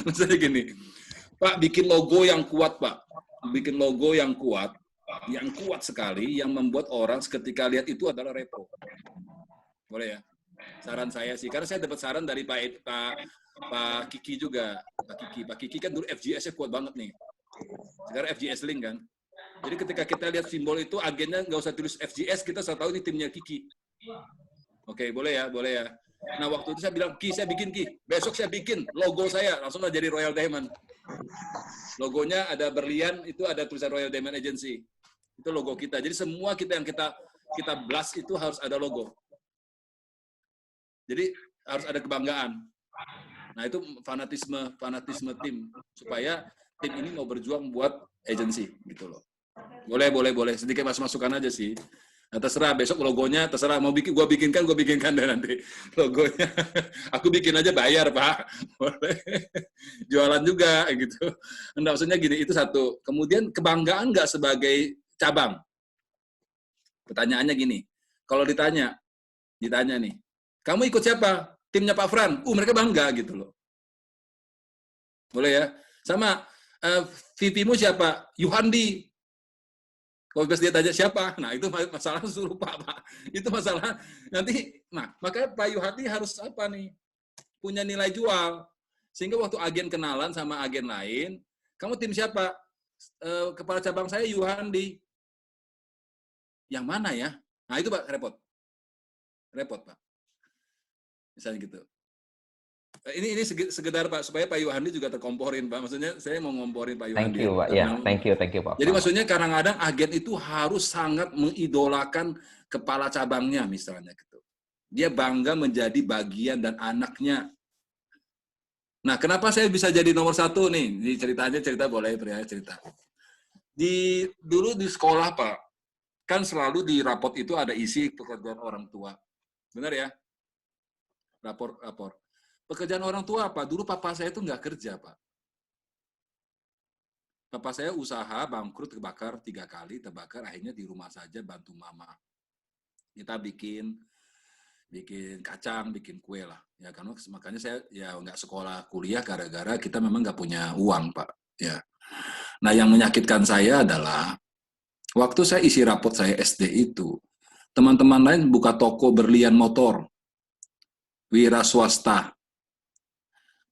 Maksudnya gini, Pak, bikin logo yang kuat, Pak. Bikin logo yang kuat sekali, yang membuat orang seketika lihat itu adalah Repro. Boleh ya? Saran saya sih, karena saya dapat saran dari Pak Kiki juga. Pak Kiki kan dulu FGS-nya kuat banget nih. Sekarang FGS Link kan. Jadi ketika kita lihat simbol itu, agennya nggak usah tulis FGS, kita sudah tahu ini timnya Kiki. Oke, boleh ya, boleh ya. Nah, waktu itu saya bilang, Ki, saya bikin, Ki. Besok saya bikin logo saya, langsung jadi Royal Diamond. Logonya ada berlian, itu ada tulisan Royal Diamond Agency. Itu logo kita. Jadi semua kita yang kita blast itu harus ada logo. Jadi harus ada kebanggaan. Nah, itu fanatisme tim. Supaya tim ini mau berjuang buat agency, gitu loh. Boleh. Sedikit masukan aja sih. Nah, terserah besok logonya, terserah mau gue bikinkan deh nanti logonya. Aku bikin aja bayar, Pak. Boleh. Jualan juga gitu. Nah, maksudnya gini, itu satu. Kemudian kebanggaan nggak sebagai cabang? Pertanyaannya gini. Kalau ditanya nih, kamu ikut siapa? Timnya Pak Fran. Mereka bangga gitu loh. Boleh ya? Sama VP-mu siapa? Yuhandi. Kalau dia tanya siapa, nah itu masalah suruh Pak. Itu masalah nanti. Nah, makanya Pak Yuhati harus apa nih? Punya nilai jual. Sehingga waktu agen kenalan sama agen lain, kamu tim siapa? Kepala cabang saya Yuhandi. Yang mana ya? Nah itu Pak, repot Pak. Misalnya gitu. Ini sekedar Pak, supaya Pak Yuhandi juga terkomporin Pak. Maksudnya saya mau ngomporin Pak Yuhandi. Thank you Pak. Ya, thank you Pak. Jadi maksudnya kadang-kadang agen itu harus sangat mengidolakan kepala cabangnya misalnya gitu. Dia bangga menjadi bagian dan anaknya. Nah, kenapa saya bisa jadi nomor 1 nih? Di cerita boleh pria cerita. Dulu di sekolah Pak, kan selalu di rapot itu ada isi pekerjaan orang tua. Benar ya? Rapor. Pekerjaan orang tua apa? Dulu papa saya itu nggak kerja, Pak. Papa saya usaha, bangkrut, terbakar 3 kali, terbakar, akhirnya di rumah saja bantu mama. Kita bikin kacang, bikin kue lah. Ya, karena makanya saya ya nggak sekolah kuliah gara-gara kita memang nggak punya uang, Pak. Ya. Nah, yang menyakitkan saya adalah waktu saya isi rapot saya SD itu, teman-teman lain buka toko berlian motor, wira swasta,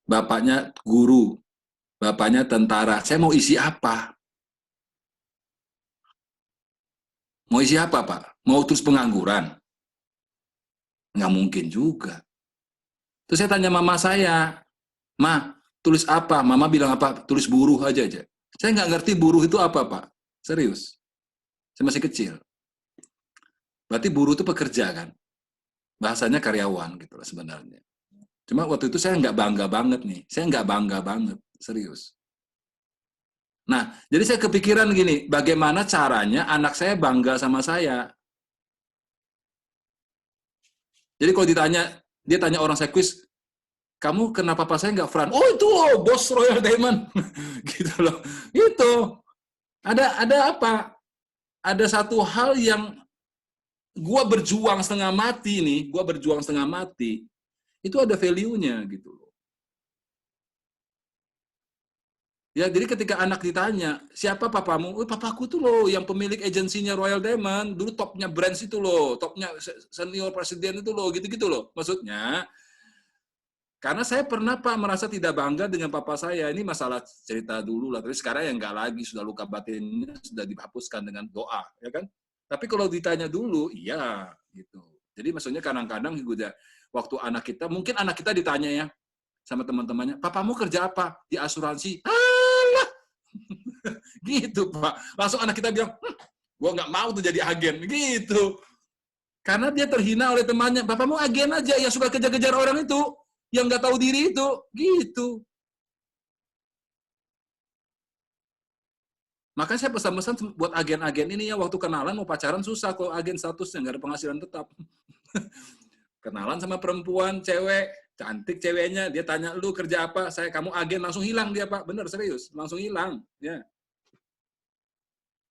bapaknya guru, bapaknya tentara. Saya mau isi apa? Mau isi apa, Pak? Mau terus pengangguran? Nggak mungkin juga. Terus saya tanya mama saya, Ma, tulis apa? Mama bilang apa? Tulis buruh aja. Saya nggak ngerti buruh itu apa, Pak. Serius. Saya masih kecil. Berarti buruh itu pekerja, kan? Bahasanya karyawan, gitu lah sebenarnya. Cuma waktu itu saya nggak bangga banget nih. Saya nggak bangga banget. Serius. Nah, jadi saya kepikiran gini, bagaimana caranya anak saya bangga sama saya? Jadi kalau dia tanya orang saya kuis, kamu kenapa papa saya nggak Fran? Oh itu loh, bos Royal Diamond. Gitu loh. Itu. Ada apa? Ada satu hal yang gua berjuang setengah mati nih, itu ada value-nya gitu loh. Ya, jadi ketika anak ditanya, siapa papamu? Oh, papaku tuh loh, yang pemilik agensinya Royal Diamond, dulu topnya brands itu loh, topnya senior presiden itu loh, gitu-gitu loh. Maksudnya, karena saya pernah Pak merasa tidak bangga dengan papa saya. Ini masalah cerita dulu lah, tapi sekarang ya enggak lagi, sudah luka batinnya sudah dihapuskan dengan doa, ya kan? Tapi kalau ditanya dulu, iya gitu. Jadi maksudnya kadang-kadang waktu mungkin anak kita ditanya ya sama teman-temannya, papamu kerja apa? Di asuransi. Alah, gitu Pak. Langsung anak kita bilang, gua nggak mau tuh jadi agen, gitu. Karena dia terhina oleh temannya, papamu agen aja yang suka kejar-kejar orang itu, yang nggak tahu diri itu, gitu. Makanya saya pesan-pesan buat agen-agen ini ya, waktu kenalan mau pacaran susah kalau agen statusnya, nggak ada penghasilan tetap. Kenalan sama perempuan, cewek, cantik ceweknya, dia tanya, lu kerja apa? Kamu agen, langsung hilang dia Pak, bener serius, langsung hilang. Ya.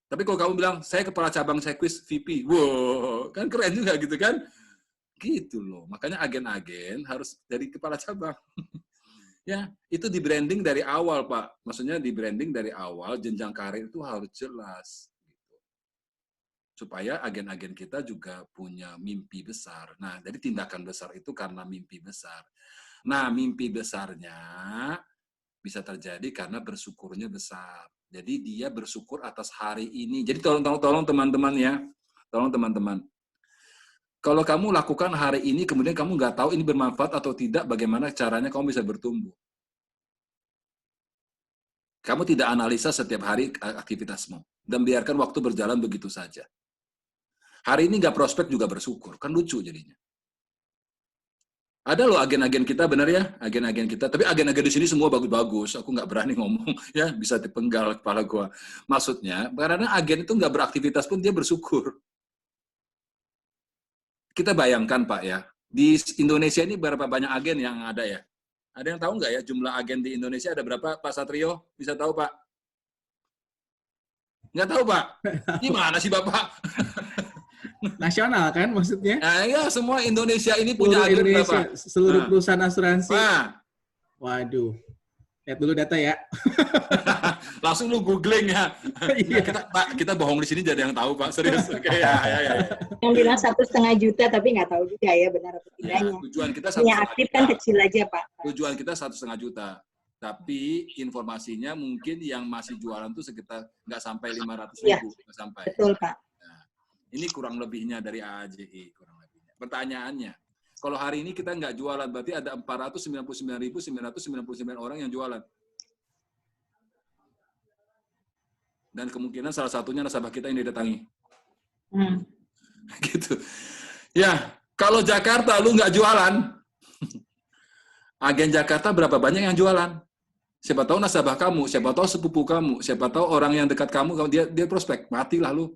Tapi kalau kamu bilang, saya kepala cabang Sekwis VP, wow, kan keren juga gitu kan? Gitu loh, makanya agen-agen harus dari kepala cabang. Ya, itu di branding dari awal, Pak. Maksudnya di branding dari awal, jenjang karir itu harus jelas. Supaya agen-agen kita juga punya mimpi besar. Nah, jadi tindakan besar itu karena mimpi besar. Nah, mimpi besarnya bisa terjadi karena bersyukurnya besar. Jadi dia bersyukur atas hari ini. Jadi tolong teman-teman ya. Tolong teman-teman. Kalau kamu lakukan hari ini, kemudian kamu nggak tahu ini bermanfaat atau tidak, bagaimana caranya kamu bisa bertumbuh. Kamu tidak analisa setiap hari aktivitasmu. Dan biarkan waktu berjalan begitu saja. Hari ini nggak prospek juga bersyukur. Kan lucu jadinya. Ada loh agen-agen kita, benar ya? Agen-agen kita. Tapi agen-agen di sini semua bagus-bagus. Aku nggak berani ngomong. Ya, bisa dipenggal kepala gua. Maksudnya, karena agen itu nggak beraktivitas pun dia bersyukur. Kita bayangkan, Pak ya. Di Indonesia ini berapa banyak agen yang ada ya? Ada yang tahu nggak ya jumlah agen di Indonesia ada berapa, Pak Satrio? Bisa tahu, Pak? Nggak tahu, Pak? Gimana sih, Bapak? Nasional kan maksudnya? Nah, ya semua Indonesia ini Seluruh punya agen Indonesia, berapa? seluruh perusahaan asuransi. Nah. Waduh. Lihat dulu data ya. Langsung lu googling ya. Iya. Kita bohong di sini jadi yang tahu, Pak. Serius. Oke, ya. Yang bilang 1,5 juta tapi nggak tahu juga ya benar atau tidaknya. Ya, tujuan kita 1,5 Punya juta. aktif kan kecil aja, Pak. Tujuan kita 1,5 juta. Tapi informasinya mungkin yang masih jualan tuh sekitar nggak sampai 500.000. Ya, nggak sampai. Betul, Pak. Nah, ini kurang lebihnya dari AAJI. Kurang lebihnya. Pertanyaannya, kalau hari ini kita nggak jualan, berarti ada 499.999 orang yang jualan. Dan kemungkinan salah satunya nasabah kita yang didatangi. Gitu. Ya, kalau Jakarta lu nggak jualan, agen Jakarta berapa banyak yang jualan? Siapa tahu nasabah kamu, siapa tahu sepupu kamu, siapa tahu orang yang dekat kamu, dia prospek, matilah lu.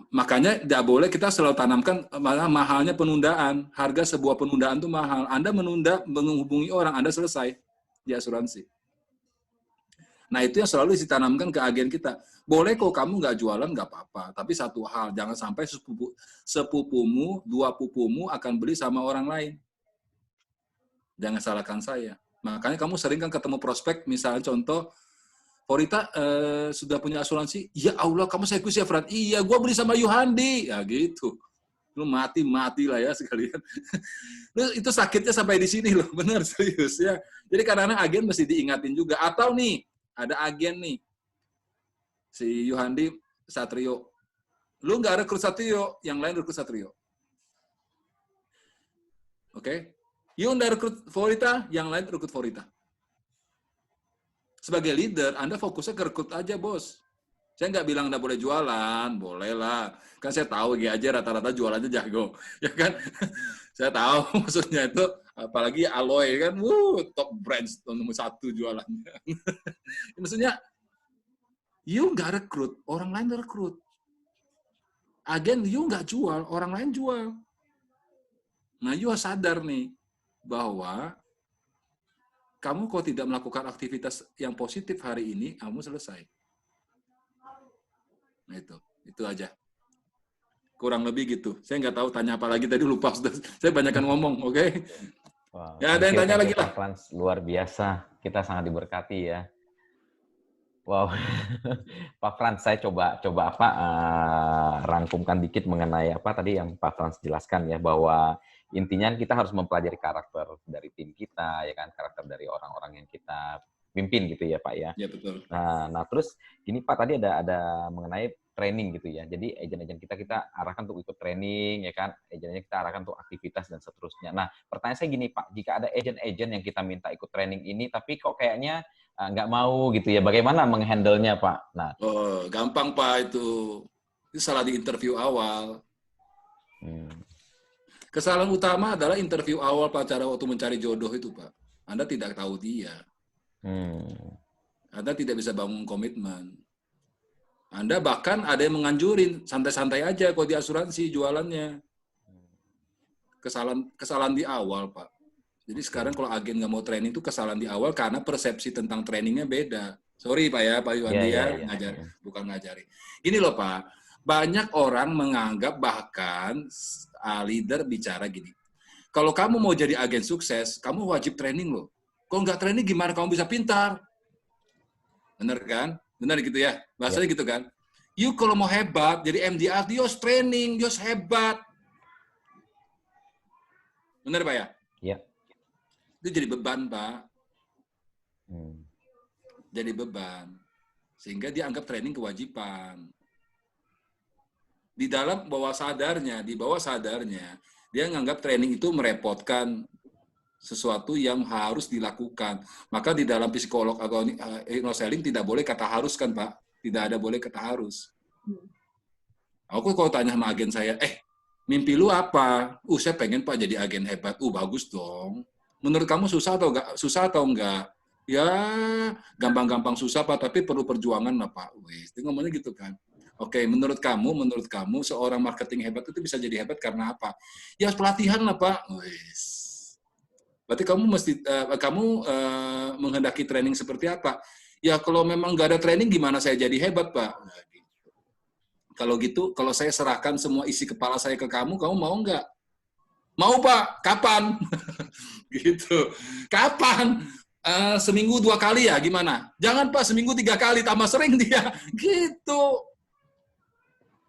Makanya tidak boleh kita selalu tanamkan mahalnya penundaan. Harga sebuah penundaan itu mahal. Anda menunda menghubungi orang, Anda selesai di asuransi. Nah, itu yang selalu ditanamkan ke agen kita. Boleh kok kamu nggak jualan, nggak apa-apa. Tapi satu hal, jangan sampai sepupumu, dua pupumu akan beli sama orang lain. Jangan salahkan saya. Makanya kamu sering kan ketemu prospek, misalnya contoh, Forita sudah punya asuransi, ya Allah, kamu serius ya, Fran? Iya, gue beli sama Yuhandi. Ya gitu. Lu mati lah ya sekalian. Lu itu sakitnya sampai di sini loh, benar serius ya. Jadi kadang-kadang agen mesti diingatin juga. Atau nih, ada agen nih, si Yuhandi Satrio. Lu nggak rekrut Satrio, yang lain rekrut Satrio. Oke? You nggak rekrut Forita, yang lain rekrut Forita. Sebagai leader, Anda fokusnya ke rekrut aja, bos. Saya nggak bilang Anda boleh jualan, boleh lah. Kan saya tahu aja rata-rata jualannya jago. Ya kan? Saya tahu maksudnya itu, apalagi Aloy kan, top brands nomor 1 jualannya. Maksudnya, you nggak rekrut, orang lain rekrut. Agen, you nggak jual, orang lain jual. Nah, you harus sadar nih, bahwa kamu kalau tidak melakukan aktivitas yang positif hari ini, kamu selesai. Nah itu aja. Kurang lebih gitu. Saya nggak tahu tanya apa lagi tadi, lupa sudah. Saya banyakkan ngomong, oke? Okay? Wow, ya ada yang tanya lagi lah. Pak Frans, luar biasa. Kita sangat diberkati ya. Wow, Pak Frans, saya coba rangkumkan dikit mengenai apa tadi yang Pak Frans jelaskan ya, bahwa intinya kita harus mempelajari karakter dari tim kita, ya kan, karakter dari orang-orang yang kita pimpin gitu ya Pak ya. Ya betul. Nah terus gini Pak, tadi ada mengenai training gitu ya. Jadi agen-agen kita arahkan untuk ikut training, ya kan. Agen-agen kita arahkan untuk aktivitas dan seterusnya. Nah pertanyaan saya gini Pak, jika ada agen-agen yang kita minta ikut training ini, tapi kok kayaknya nggak mau gitu ya, bagaimana menghandle-nya Pak? Nah, gampang Pak itu salah di interview awal. Kesalahan utama adalah interview awal pacara waktu mencari jodoh itu, Pak. Anda tidak tahu dia. Anda tidak bisa bangun komitmen. Anda bahkan ada yang menganjurin, santai-santai aja kalau di asuransi jualannya. Kesalahan di awal, Pak. Jadi sekarang kalau agen nggak mau training itu kesalahan di awal karena persepsi tentang trainingnya beda. Sorry Pak ya, Pak Yuhandi bukan ngajari. Gini loh Pak, banyak orang menganggap bahkan leader bicara gini, Kalau kamu mau jadi agen sukses, kamu wajib training loh. Kalau nggak training, gimana kamu bisa pintar? Bener kan? Bener gitu ya? Bahasanya gitu kan? You kalau mau hebat, jadi MDR, you harus training, you harus hebat. Bener Pak ya? Iya. Itu jadi beban Pak. Hmm. Jadi beban. Sehingga dia anggap training kewajiban. Di dalam bawah sadarnya, dia menganggap training itu merepotkan, sesuatu yang harus dilakukan. Maka di dalam psikolog atau hypnoselling tidak boleh kata harus kan Pak? Tidak ada boleh kata harus. Aku kalau tanya sama agen saya, mimpi lu apa? Saya pengen Pak jadi agen hebat. Bagus dong. Menurut kamu susah atau enggak? Susah atau enggak? Ya, gampang-gampang susah Pak, tapi perlu perjuangan lah Pak. Dia ngomongnya gitu kan. Oke, menurut kamu seorang marketing hebat itu bisa jadi hebat karena apa? Ya pelatihan lah Pak. Berarti kamu menghendaki training seperti apa? Ya kalau memang nggak ada training, gimana saya jadi hebat Pak? Kalau gitu, kalau saya serahkan semua isi kepala saya ke kamu mau nggak? Mau Pak, kapan? Gitu. Kapan? Seminggu 2 kali ya, gimana? Jangan Pak, seminggu 3 kali, tambah sering dia. Gitu.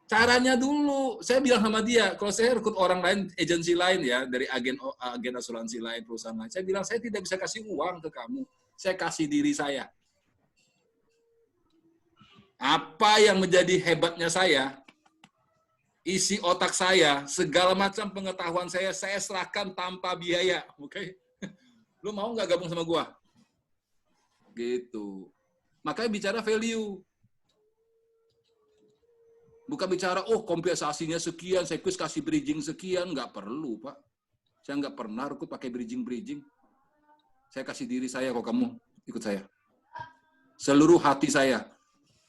Caranya dulu, saya bilang sama dia, kalau saya rekrut orang lain, agensi lain ya, dari agen asuransi lain, perusahaan lain, saya bilang, saya tidak bisa kasih uang ke kamu, saya kasih diri saya. Apa yang menjadi hebatnya saya, isi otak saya, segala macam pengetahuan saya serahkan tanpa biaya, oke? Lu mau nggak gabung sama gua? Gitu. Makanya bicara value. Bukan bicara, kompensasinya sekian, saya kasih bridging sekian. Nggak perlu, Pak. Saya nggak pernah rekrut pakai bridging. Saya kasih diri saya, kok kamu ikut saya. Seluruh hati saya.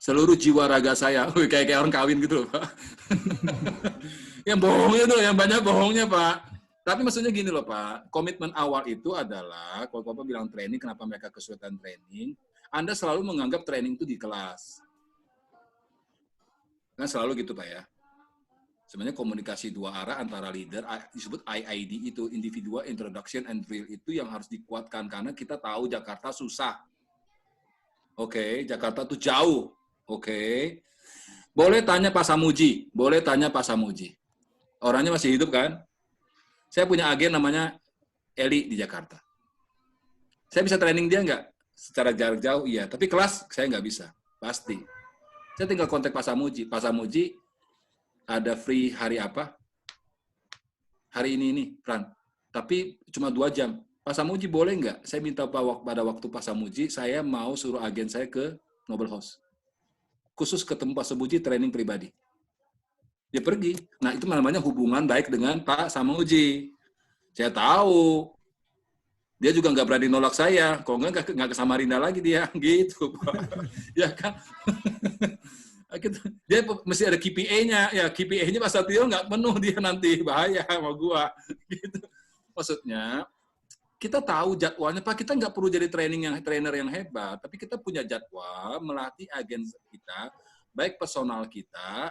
Seluruh jiwa raga saya. Kayak orang kawin gitu loh, Pak. Yang bohongnya tuh, yang banyak bohongnya, Pak. Tapi maksudnya gini loh, Pak. Komitmen awal itu adalah, kalau Bapak bilang training, kenapa mereka kesulitan training, Anda selalu menganggap training itu di kelas. Kan selalu gitu Pak ya. Sebenarnya komunikasi 2 arah antara leader, disebut IID itu, Individual Introduction and Drill, itu yang harus dikuatkan. Karena kita tahu Jakarta susah. Oke, Jakarta tuh jauh. Oke. Boleh tanya Pak Samuji. Orangnya masih hidup kan? Saya punya agen namanya Eli di Jakarta. Saya bisa training dia nggak? Secara jarak jauh, iya. Tapi kelas, saya nggak bisa. Pasti. Saya tinggal kontak Pak Samuji. Pak Samuji, ada free hari apa? Hari ini, Fran. Tapi cuma 2 jam. Pak Samuji boleh nggak? Saya minta pada waktu Pak Samuji, saya mau suruh agen saya ke Noble House. Khusus ketemu Pak Samuji, training pribadi. Dia pergi. Nah, itu namanya hubungan baik dengan Pak Samuji. Saya tahu. Dia juga nggak berani nolak saya. Kalau nggak ke Samarinda lagi dia. Gitu, Pak. Ya kan? Dia mesti ada KPI-nya. Ya, KPI-nya Pak Satrio nggak penuh dia nanti. Bahaya sama gua. Gitu. Maksudnya, kita tahu jadwalnya, Pak. Kita nggak perlu jadi trainer yang hebat. Tapi kita punya jadwal melatih agen kita, baik personal kita,